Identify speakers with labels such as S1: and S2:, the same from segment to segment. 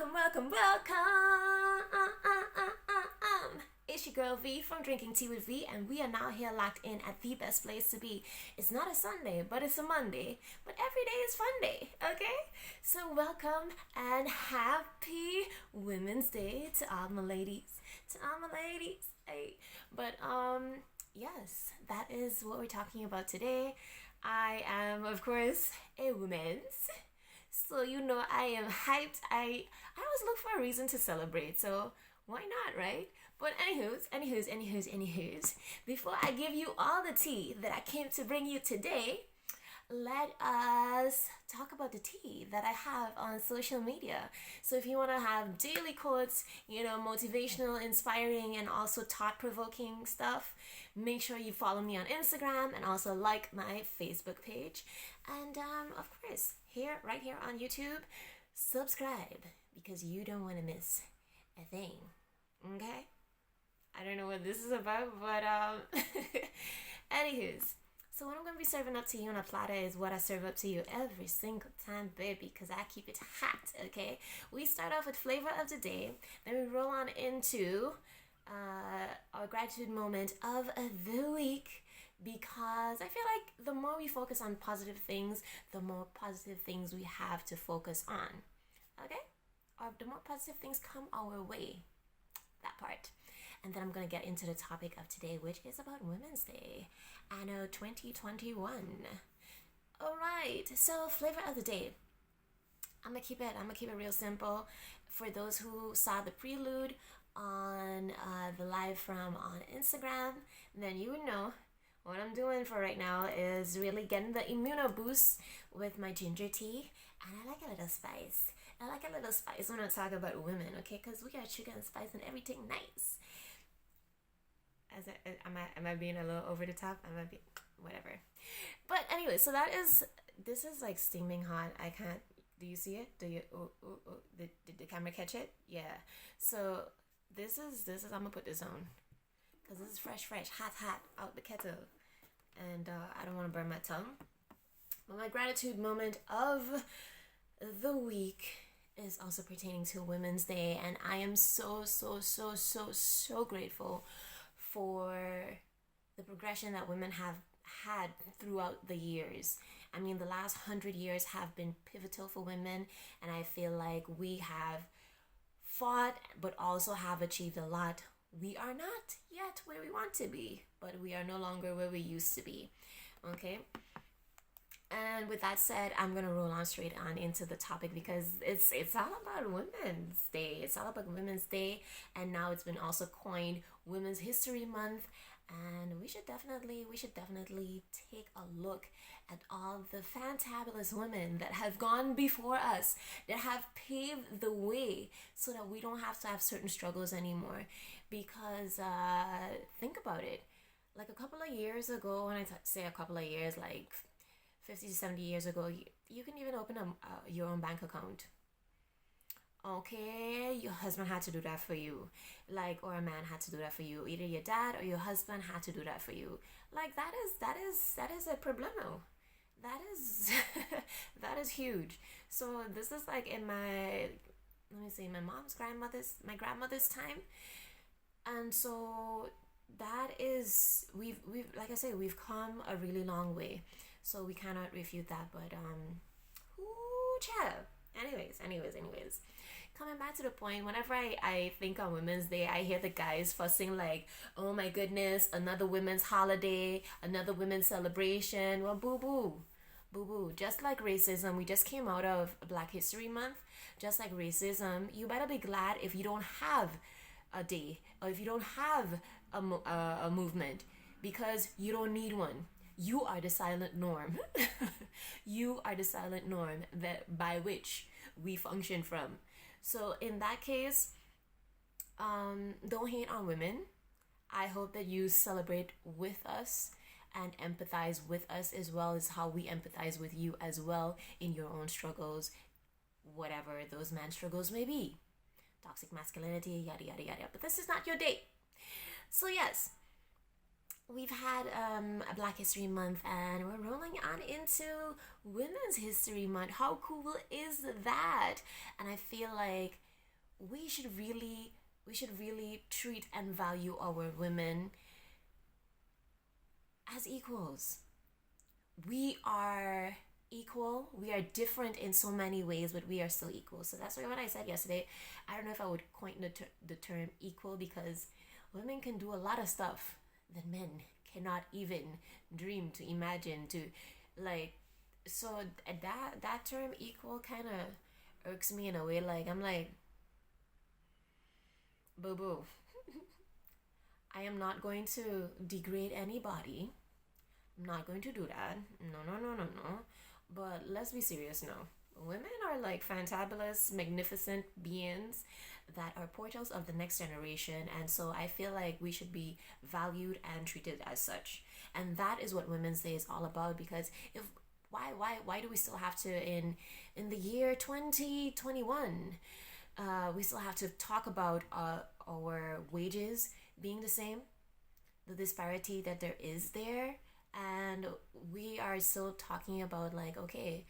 S1: welcome. It's your girl V from Drinking Tea with V, and we are now here locked in at the best place to be. It's not a Sunday, but it's a Monday. But every day is fun day, okay? So welcome and happy Women's Day to all my ladies. Hey. But yes, that is what we're talking about today. I am, of course, a woman's. So you know I am hyped. I always look for a reason to celebrate. So why not, right? But anywho's. Before I give you all the tea that I came to bring you today, let us talk about the tea that I have on social media. So if you want to have daily quotes, motivational, inspiring, and also thought-provoking stuff, make sure you follow me on Instagram and also like my Facebook page. And of course, right here on YouTube, subscribe because you don't want to miss a thing. Okay? I don't know what this is about, but anywho's. So what I'm going to be serving up to you on a platter is what I serve up to you every single time, baby, because I keep it hot, okay? We start off with flavor of the day, then we roll on into our gratitude moment of the week, because I feel like the more we focus on positive things, the more positive things we have to focus on, okay? Or the more positive things come our way, that part. And then I'm going to get into the topic of today, which is about Women's Day, anno 2021. All right, so flavor of the day. I'm gonna keep it real simple. For those who saw the prelude on the live from on Instagram, then you would know what I'm doing for right now is really getting the immuno boost with my ginger tea, and I like a little spice. When I talk about women, okay? Because we got sugar and spice and everything nice. Am I being a little over the top? I might be, whatever. But anyway, so this is like steaming hot. I can't, do you see it? Did the camera catch it? Yeah. So this is, I'm gonna put this on. Because this is fresh, hot, out the kettle. And I don't want to burn my tongue. But my gratitude moment of the week is also pertaining to Women's Day. And I am so grateful for the progression that women have had throughout the years. I mean, the last 100 years have been pivotal for women, and I feel like we have fought but also have achieved a lot. We are not yet where we want to be, but we are no longer where we used to be. Okay? And with that said, I'm gonna roll on straight on into the topic because it's all about Women's Day. It's all about Women's Day, and now it's been also coined Women's History Month. And we should definitely take a look at all the fantabulous women that have gone before us, that have paved the way so that we don't have to have certain struggles anymore. Because think about it, like a couple of years ago, when I say a couple of years, like 50 to 70 years ago, you can even open your own bank account. Okay, your husband had to do that for you, or a man had to do that for you. Either your dad or your husband had to do that for you. Like that is a problemo. That is that is huge. So this is like in my my grandmother's time, and so that is we've like I say, we've come a really long way. So we cannot refute that, but child. Anyways. Coming back to the point, whenever I think on Women's Day, I hear the guys fussing like, oh my goodness, another women's holiday, another women's celebration. Well, boo-boo. Just like racism, we just came out of Black History Month. Just like racism, you better be glad if you don't have a day, or if you don't have a movement, because you don't need one. You are the silent norm. You are the silent norm by which we function from. So in that case, don't hate on women. I hope that you celebrate with us and empathize with us, as well as how we empathize with you as well in your own struggles, whatever those man struggles may be. Toxic masculinity, yada, yada, yada. But this is not your day. So yes, we've had a Black History Month, and we're rolling on into Women's History Month. How cool is that? And I feel like we should really treat and value our women as equals. We are equal. We are different in so many ways, but we are still equal. So that's why when I said yesterday, I don't know if I would coin the term equal, because women can do a lot of stuff that men cannot even dream to imagine to, like. So that term equal kind of irks me in a way. Like, I'm like, boo boo. I am not going to degrade anybody. I'm not going to do that. No, no, no, no, no. But let's be serious now. Women are like fantabulous, magnificent beings that are portals of the next generation. And so I feel like we should be valued and treated as such. And that is what Women's Day is all about. Because if why do we still have to, in the year 2021, we still have to talk about our wages being the same, the disparity that there is there, and we are still talking about, like, okay,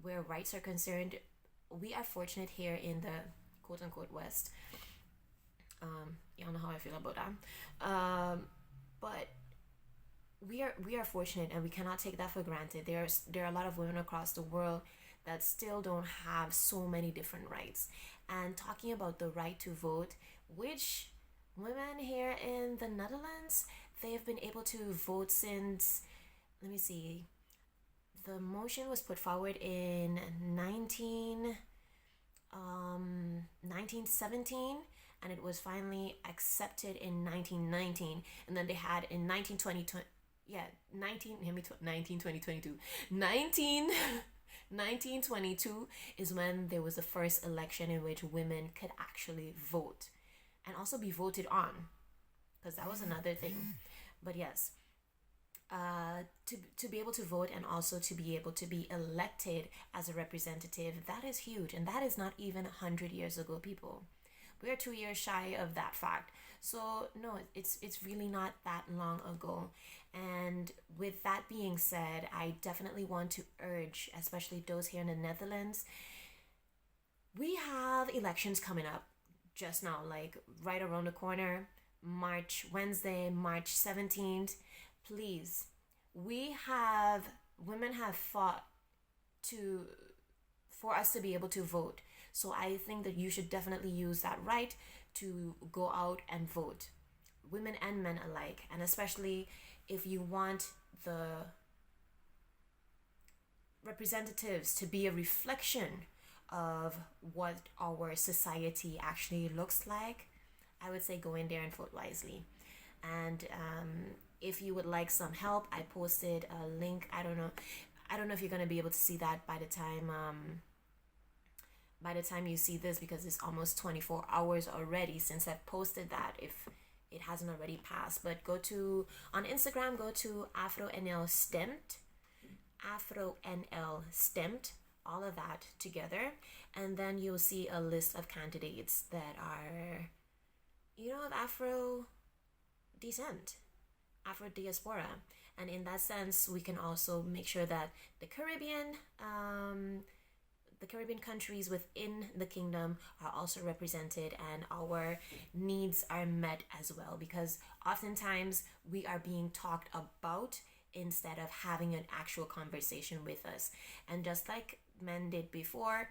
S1: where rights are concerned, we are fortunate here in the quote unquote West. Y'all know how I feel about that. But we are fortunate, and we cannot take that for granted. There are a lot of women across the world that still don't have so many different rights. And talking about the right to vote, which women here in the Netherlands, they have been able to vote since, let me see, the motion was put forward in 1917, and it was finally accepted in 1919, and then they had in 1920, yeah, 1922 is when there was the first election in which women could actually vote and also be voted on, because that was another thing. But yes, to be able to vote and also to be able to be elected as a representative, that is huge, and that is not even 100 years ago, people. We are 2 years shy of that fact. So no, it's really not that long ago. And with that being said, I definitely want to urge, especially those here in the Netherlands, we have elections coming up just now, like right around the corner, Wednesday, March 17th. Please, women have fought for us to be able to vote. So I think that you should definitely use that right to go out and vote, women and men alike. And especially if you want the representatives to be a reflection of what our society actually looks like, I would say go in there and vote wisely. And if you would like some help, I posted a link. I don't know if you're gonna be able to see that by the time you see this, because it's almost 24 hours already since I've posted that, if it hasn't already passed. But go to, on Instagram, go to AfroNL Stemmed, all of that together, and then you'll see a list of candidates that are, of Afro descent, Afro diaspora. And in that sense, we can also make sure that the Caribbean countries within the kingdom are also represented, and our needs are met as well, because oftentimes we are being talked about instead of having an actual conversation with us. And just like men did before,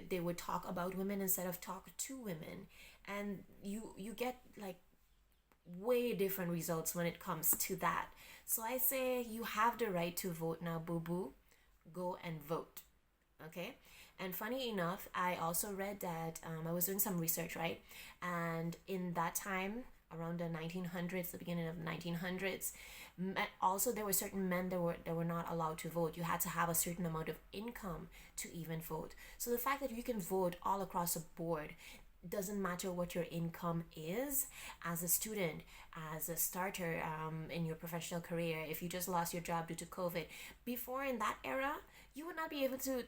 S1: they would talk about women instead of talk to women, and you get like way different results when it comes to that. So I say you have the right to vote now, boo boo. Go and vote. Okay. And funny enough, I also read that I was doing some research, right? And in that time, around the 1900s, the beginning of the 1900s, also there were certain men that were not allowed to vote. You had to have a certain amount of income to even vote. So the fact that you can vote all across the board, doesn't matter what your income is, as a student, as a starter in your professional career, if you just lost your job due to COVID. Before, in that era, you would not be able to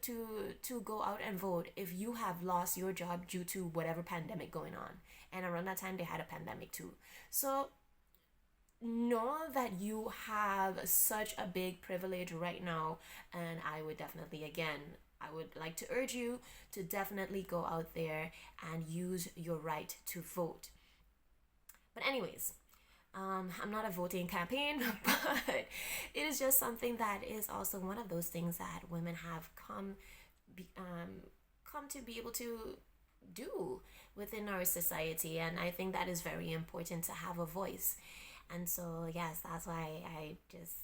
S1: go out and vote if you have lost your job due to whatever pandemic going on. And around that time, they had a pandemic too. So know that you have such a big privilege right now, and I would definitely, again, I would like to urge you to definitely go out there and use your right to vote. But anyways, I'm not a voting campaign, but it is just something that is also one of those things that women have come to be able to do within our society, and I think that is very important to have a voice. And so yes, that's why I just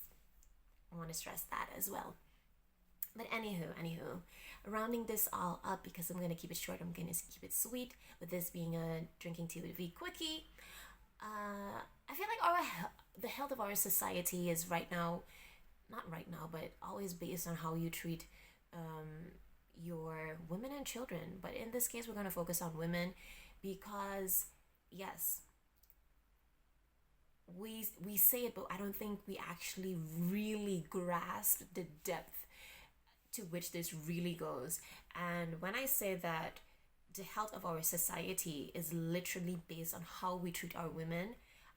S1: want to stress that as well. But anywho, rounding this all up, because I'm gonna keep it short, I'm gonna keep it sweet. With this being a drinking tea with V quickie, I feel like the health of our society is right now, not right now, but always based on how you treat your women and children. But in this case, we're gonna focus on women because yes, we say it, but I don't think we actually really grasp the depth to which this really goes. And when I say that the health of our society is literally based on how we treat our women,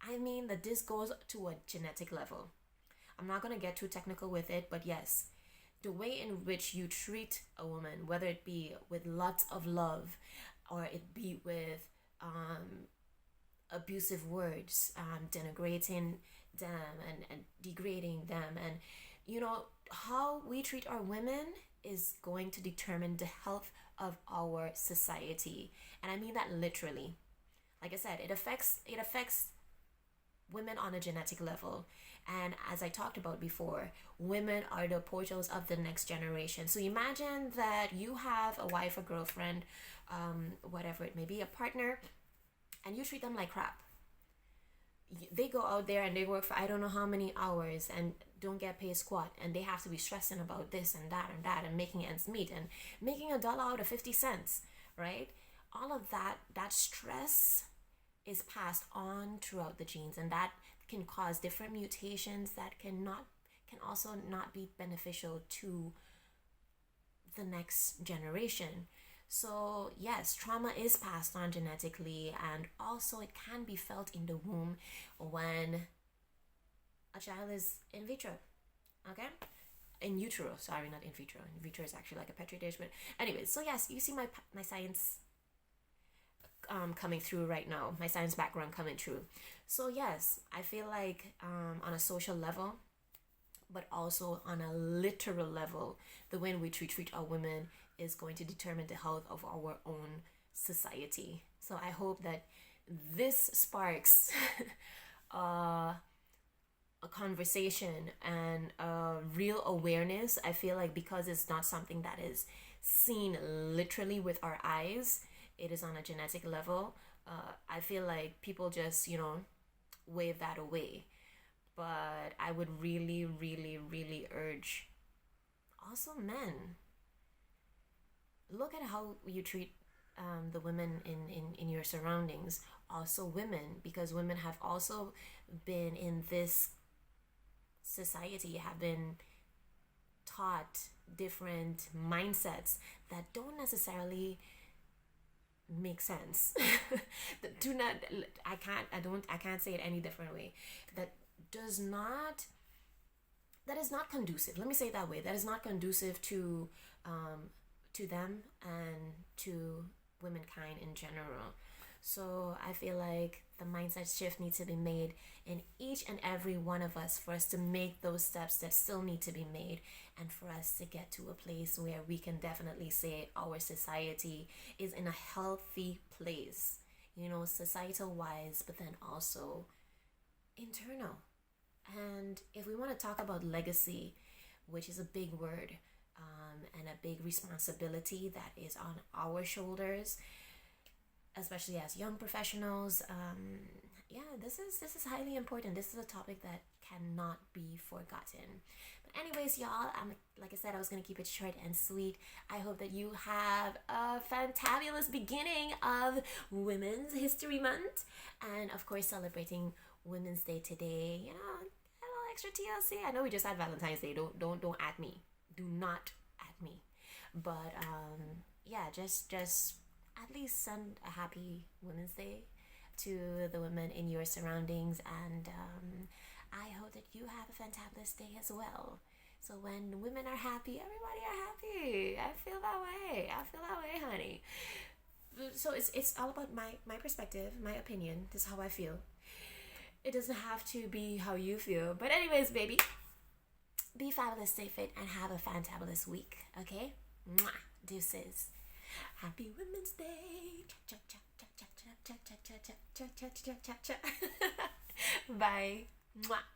S1: I mean that this goes to a genetic level. I'm not going to get too technical with it, but yes, the way in which you treat a woman, whether it be with lots of love or it be with abusive words, denigrating them and degrading them, and how we treat our women is going to determine the health of our society. And I mean that literally. Like I said, it affects women on a genetic level. And as I talked about before, women are the portals of the next generation. So imagine that you have a wife, a girlfriend, whatever it may be, a partner, and you treat them like crap. They go out there and they work for I don't know how many hours and don't get paid squat, and they have to be stressing about this and that and making ends meet and making $1 out of 50 cents, right? All of that stress is passed on throughout the genes, and that can cause different mutations that can also not be beneficial to the next generation. So yes, trauma is passed on genetically, and also it can be felt in the womb when a child is in vitro. Okay, in utero, sorry, not in vitro. In vitro is actually like a petri dish. But anyways, so yes, you see my science coming through right now, my science background coming through. So yes, I feel like on a social level, but also on a literal level, the way we treat our women is going to determine the health of our own society. So I hope that this sparks a conversation and a real awareness. I feel like because it's not something that is seen literally with our eyes, it is on a genetic level. I feel like people just, wave that away. But I would really, really, really urge also men, look at how you treat the women in your surroundings. Also women, because women have also been in this society, have been taught different mindsets that don't necessarily make sense. I can't say it any different way. That is not conducive. Let me say it that way. That is not conducive to them and to womankind in general. So I feel like the mindset shift needs to be made in each and every one of us for us to make those steps that still need to be made, and for us to get to a place where we can definitely say our society is in a healthy place, societal wise, but then also internal. And if we want to talk about legacy, which is a big word, and a big responsibility that is on our shoulders, especially as young professionals, this is highly important. This is a topic that cannot be forgotten. But anyways, y'all, like I said, I was gonna keep it short and sweet. I hope that you have a fantabulous beginning of Women's History Month, and of course celebrating Women's Day today. A little extra TLC. I know we just had Valentine's Day. Don't at me. Do not at me. But just at least send a happy Women's Day to the women in your surroundings, and I hope that you have a fantabulous day as well. So when women are happy, everybody are happy. I feel that way. Honey. So it's all about my perspective, my opinion. This is how I feel. It doesn't have to be how you feel. But anyways, baby, be fabulous, stay fit, and have a fantabulous week. Okay? Mwah. Deuces. Happy Women's Day. Bye. Mwah.